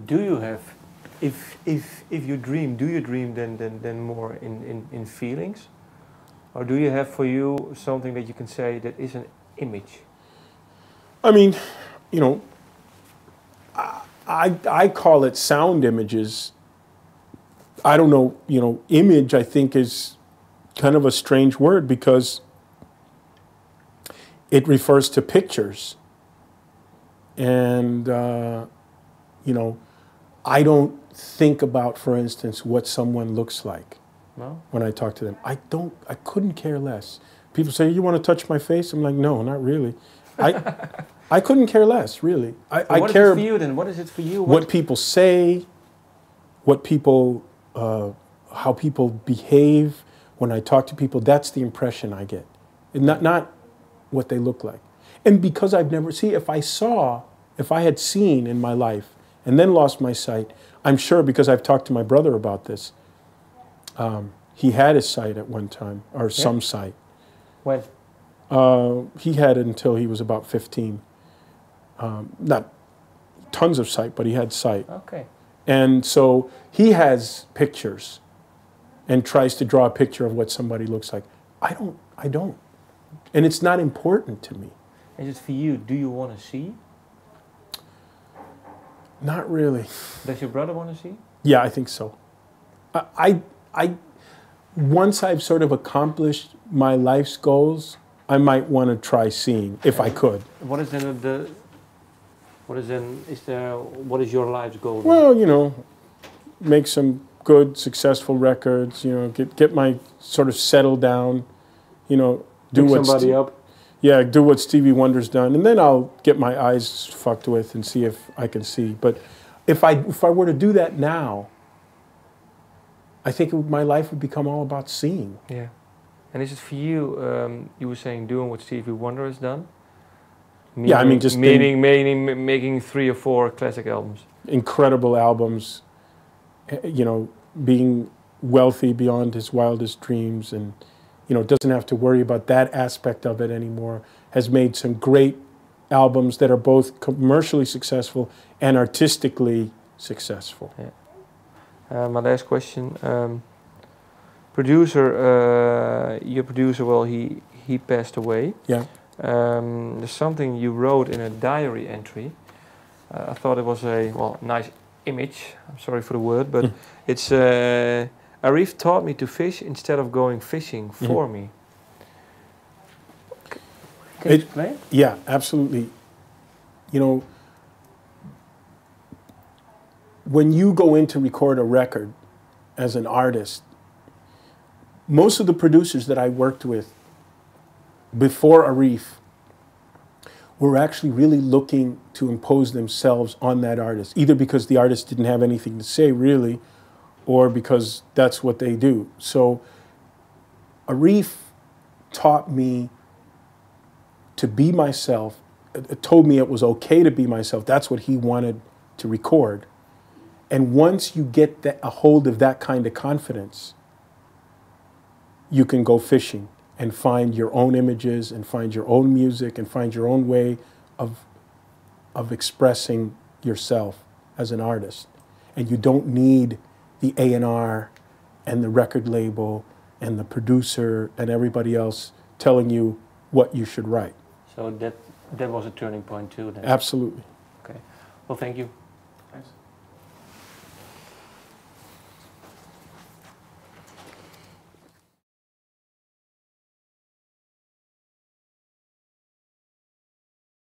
Do you have, if you dream, do you dream then more in feelings? Or do you have for you something that you can say that is an image? I mean, you know, I call it sound images. I don't know, you know, image I think is kind of a strange word because it refers to pictures. And, you know, I don't think about, for instance, what someone looks like. No? When I talk to them. I couldn't care less. People say, you want to touch my face? I'm like, no, not really. I couldn't care less, really. I what care is it for you then? What is it for you? What people say, what people, how people behave when I talk to people. That's the impression I get. And not what they look like. And because I've never, if I had seen in my life and then lost my sight, I'm sure because I've talked to my brother about this, he had his sight at one time, or some sight. When? He had it until he was about 15. Not tons of sight, but he had sight. Okay. And so he has pictures and tries to draw a picture of what somebody looks like. I don't. And it's not important to me. And just for you, do you want to see? Not really. Does your brother want to see? Yeah, I think so. I once I've sort of accomplished my life's goals, I might want to try seeing if I could. What is then what is your life's goal? Well, you know, make some good, successful records. You know, get my sort of settle down. You know, do Pick what somebody up. Yeah, do what Stevie Wonder's done, and then I'll get my eyes fucked with and see if I can see. But if I were to do that now, I think my life would become all about seeing. Yeah. And is it for you, you were saying doing what Stevie Wonder has done? Meaning, yeah, I mean just... making 3 or 4 classic albums. Incredible albums, you know, being wealthy beyond his wildest dreams and, you know, doesn't have to worry about that aspect of it anymore, has made some great albums that are both commercially successful and artistically successful. Yeah. My last question, your producer, well, he passed away. Yeah. There's something you wrote in a diary entry. I thought it was a nice image. I'm sorry for the word, but it's Arif taught me to fish instead of going fishing for me. Can you explain? Yeah, absolutely. You know, when you go in to record a record as an artist, most of the producers that I worked with before Arif were actually really looking to impose themselves on that artist, either because the artist didn't have anything to say really, or because that's what they do. So Arif taught me to be myself, told me it was okay to be myself. That's what he wanted to record. And once you get a hold of that kind of confidence, you can go fishing and find your own images and find your own music and find your own way of expressing yourself as an artist. And you don't need the A&R and the record label and the producer and everybody else telling you what you should write. So that was a turning point too then? Absolutely. Okay. Well, thank you.